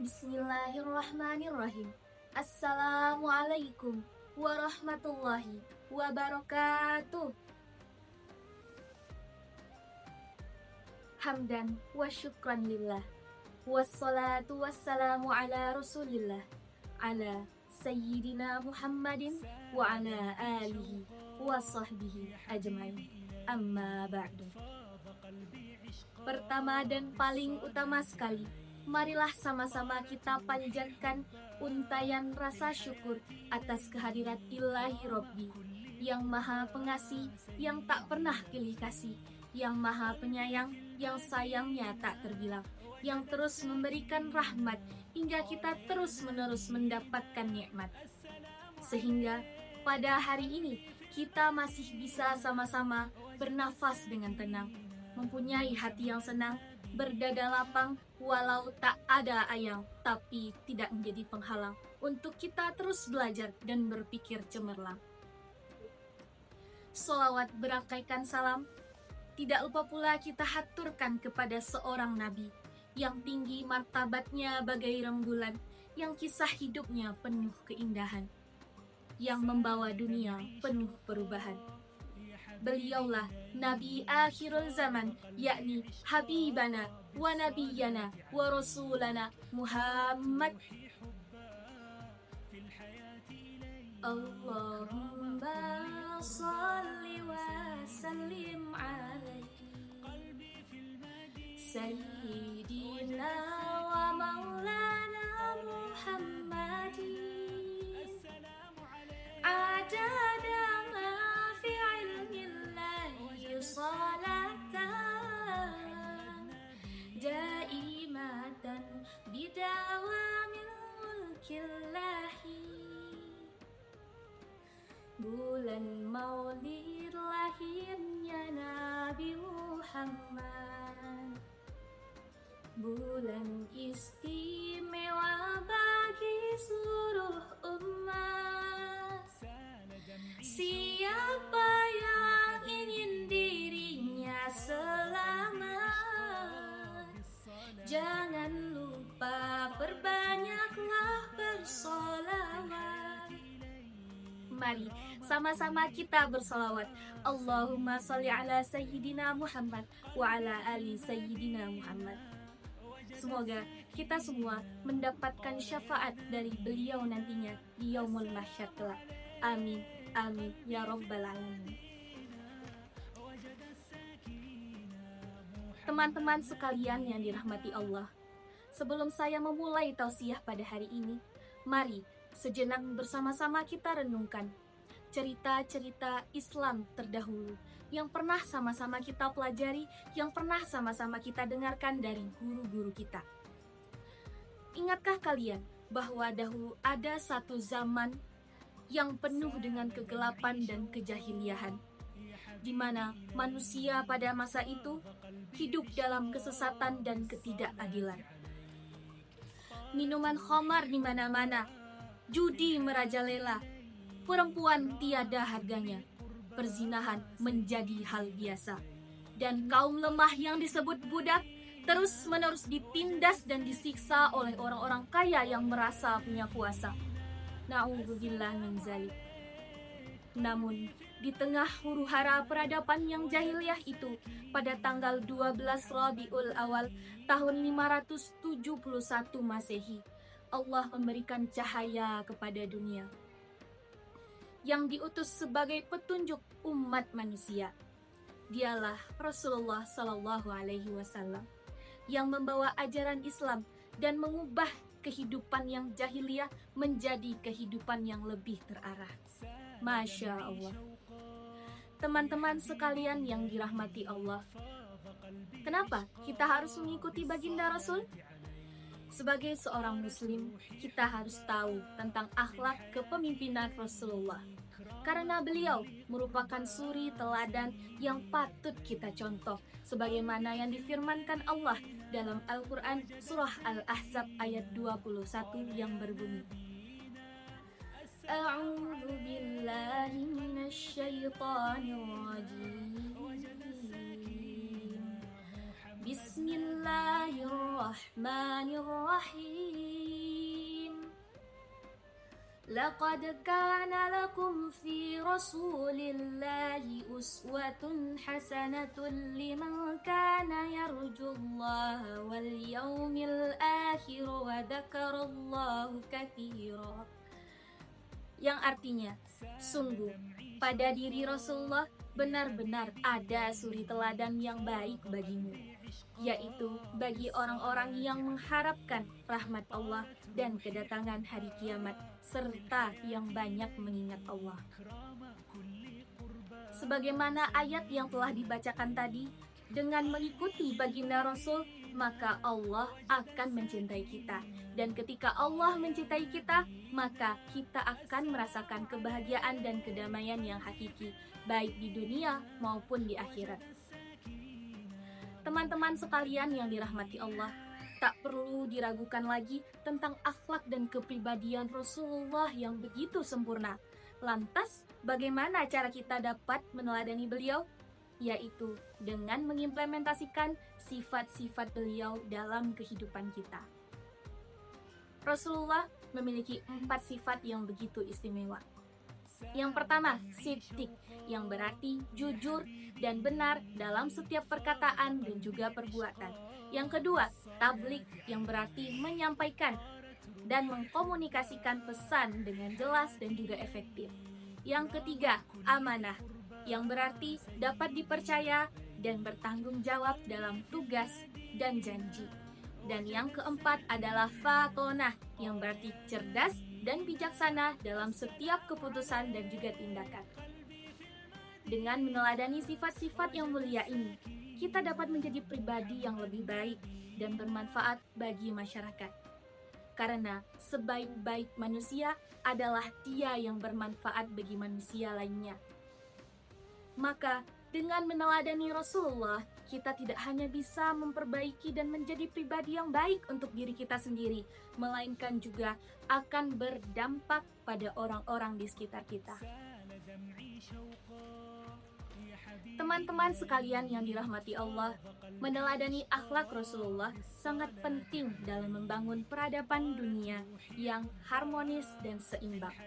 Bismillahirrahmanirrahim. Assalamualaikum warahmatullahi wabarakatuh. Hamdan wa syukran lillah. Wassalatu wassalamu ala rasulillah. Ala sayyidina Muhammadin wa ala alihi wa sahbihi ajmain. Amma ba'du. Pertama dan paling utama sekali, marilah sama-sama kita panjatkan untayan rasa syukur atas kehadirat Ilahi Robbi yang maha pengasih, yang tak pernah pilih kasih, yang maha penyayang, yang sayangnya tak terbilang, yang terus memberikan rahmat hingga kita terus-menerus mendapatkan nikmat. Sehingga pada hari ini kita masih bisa sama-sama bernafas dengan tenang, mempunyai hati yang senang, berdada lapang walau tak ada ayang, tapi tidak menjadi penghalang untuk kita terus belajar dan berpikir cemerlang. Sholawat berangkaikan salam, tidak lupa pula kita haturkan kepada seorang nabi yang tinggi martabatnya bagai rembulan, yang kisah hidupnya penuh keindahan, yang membawa dunia penuh perubahan. Beliaulah Nabi akhirul zaman, yakni Habibana wa Nabiyana wa Rasulana Muhammad. Allahumma salli wa sallim alaihi Sayyidina wa maulana Muhammadin adada ma fi ilmillahi salatan daimatan bidawamil mulkillahi. Bulan maulid lahirnya Nabi Muhammad, bulan istimewa bagi seluruh umat. Siapa yang ingin dirinya selamat, jangan lupa perbanyaklah bersolawat. Mari sama-sama kita bersolawat. Allahumma sholli ala Sayyidina Muhammad wa ala ali Sayyidina Muhammad. Semoga kita semua mendapatkan syafaat dari beliau nantinya di yaumul mahsyar kelak. Amin, amin, ya rabbal alamin. Teman-teman sekalian yang dirahmati Allah, sebelum saya memulai tausiah pada hari ini, mari sejenak bersama-sama kita renungkan cerita-cerita Islam terdahulu yang pernah sama-sama kita pelajari, yang pernah sama-sama kita dengarkan dari guru-guru kita. Ingatkah kalian bahwa dahulu ada satu zaman yang penuh dengan kegelapan dan kejahiliahan, di mana manusia pada masa itu hidup dalam kesesatan dan ketidakadilan. Minuman khamar di mana-mana, judi merajalela, perempuan tiada harganya, perzinahan menjadi hal biasa, dan kaum lemah yang disebut budak terus-menerus ditindas dan disiksa oleh orang-orang kaya yang merasa punya kuasa. Na'udzubillah min zalik. Namun, di tengah huru-hara peradaban yang jahiliyah itu, pada tanggal 12 Rabiul Awal tahun 571 Masehi, Allah memberikan cahaya kepada dunia yang diutus sebagai petunjuk umat manusia. Dialah Rasulullah Sallallahu Alaihi Wasallam yang membawa ajaran Islam dan mengubah kehidupan yang jahiliyah menjadi kehidupan yang lebih terarah. Masya Allah. Teman-teman sekalian yang dirahmati Allah, kenapa kita harus mengikuti baginda Rasul? Sebagai seorang muslim, kita harus tahu tentang akhlak kepemimpinan Rasulullah, karena beliau merupakan suri teladan yang patut kita contoh, sebagaimana yang difirmankan Allah dalam Al-Quran surah Al-Ahzab ayat 21 yang berbunyi, A'udzu billahi minasy syaithanir rajim. Bismillahirrahmanirrahim. Laqad kana lakum fi Rasulillahi uswatun hasanatun liman kana yarjullaha wal yawmil akhir wa dzakarallaha katsira. Yang artinya, sungguh pada diri Rasulullah benar-benar ada suri teladan yang baik bagimu, yaitu bagi orang-orang yang mengharapkan rahmat Allah dan kedatangan hari kiamat, serta yang banyak mengingat Allah. Sebagaimana ayat yang telah dibacakan tadi, dengan mengikuti baginda Rasul, maka Allah akan mencintai kita. Dan ketika Allah mencintai kita, maka kita akan merasakan kebahagiaan dan kedamaian yang hakiki, baik di dunia maupun di akhirat. Teman-teman sekalian yang dirahmati Allah, tak perlu diragukan lagi tentang akhlak dan kepribadian Rasulullah yang begitu sempurna. Lantas, bagaimana cara kita dapat meneladani beliau? Yaitu dengan mengimplementasikan sifat-sifat beliau dalam kehidupan kita. Rasulullah memiliki 4 sifat yang begitu istimewa. Yang pertama, siddiq, yang berarti jujur dan benar dalam setiap perkataan dan juga perbuatan. Yang kedua, tabligh, yang berarti menyampaikan dan mengkomunikasikan pesan dengan jelas dan juga efektif. Yang ketiga, amanah, yang berarti dapat dipercaya dan bertanggung jawab dalam tugas dan janji. Dan yang keempat adalah fatonah, yang berarti cerdas dan bijaksana dalam setiap keputusan dan juga tindakan. Dengan meneladani sifat-sifat yang mulia ini, kita dapat menjadi pribadi yang lebih baik dan bermanfaat bagi masyarakat. Karena sebaik-baik manusia adalah dia yang bermanfaat bagi manusia lainnya. Maka, dengan meneladani Rasulullah, kita tidak hanya bisa memperbaiki dan menjadi pribadi yang baik untuk diri kita sendiri, melainkan juga akan berdampak pada orang-orang di sekitar kita. Teman-teman sekalian yang dirahmati Allah, meneladani akhlak Rasulullah sangat penting dalam membangun peradaban dunia yang harmonis dan seimbang.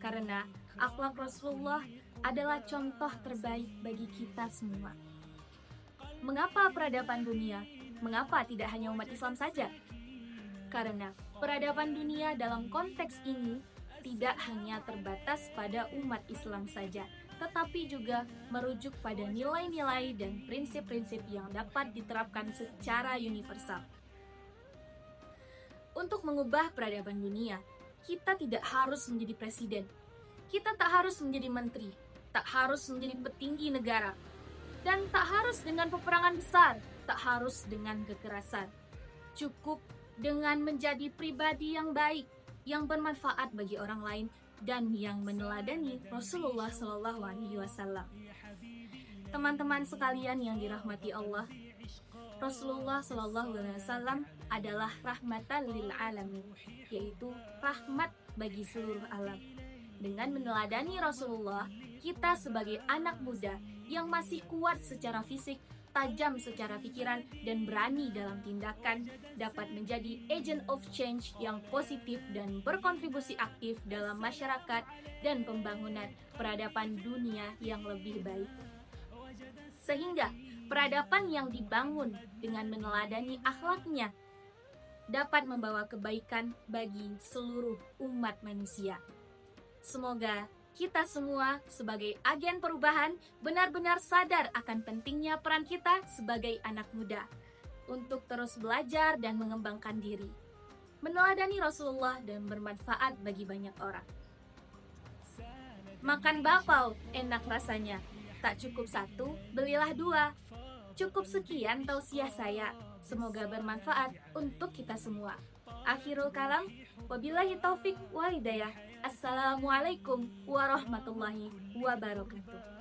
Karena akhlak Rasulullah adalah contoh terbaik bagi kita semua. Mengapa peradaban dunia? Mengapa tidak hanya umat Islam saja? Karena peradaban dunia dalam konteks ini tidak hanya terbatas pada umat Islam saja, tetapi juga merujuk pada nilai-nilai dan prinsip-prinsip yang dapat diterapkan secara universal. Untuk mengubah peradaban dunia, kita tidak harus menjadi presiden. Kita tak harus menjadi menteri, tak harus menjadi petinggi negara, dan tak harus dengan peperangan besar, tak harus dengan kekerasan. Cukup dengan menjadi pribadi yang baik, yang bermanfaat bagi orang lain, dan yang meneladani Rasulullah SAW. Teman-teman sekalian yang dirahmati Allah, Rasulullah SAW adalah rahmatan lil alamin, yaitu rahmat bagi seluruh alam. Dengan meneladani Rasulullah, kita sebagai anak muda yang masih kuat secara fisik, tajam secara pikiran, dan berani dalam tindakan, dapat menjadi agent of change yang positif dan berkontribusi aktif dalam masyarakat dan pembangunan peradaban dunia yang lebih baik. Sehingga peradaban yang dibangun dengan meneladani akhlaknya dapat membawa kebaikan bagi seluruh umat manusia. Semoga kita semua sebagai agen perubahan benar-benar sadar akan pentingnya peran kita sebagai anak muda untuk terus belajar dan mengembangkan diri, meneladani Rasulullah dan bermanfaat bagi banyak orang. Makan bakpao enak rasanya, tak cukup 1, belilah 2. Cukup sekian tausiah saya, semoga bermanfaat untuk kita semua. Akhirul kalam, wabillahi taufik wal hidayah. Assalamualaikum warahmatullahi wabarakatuh.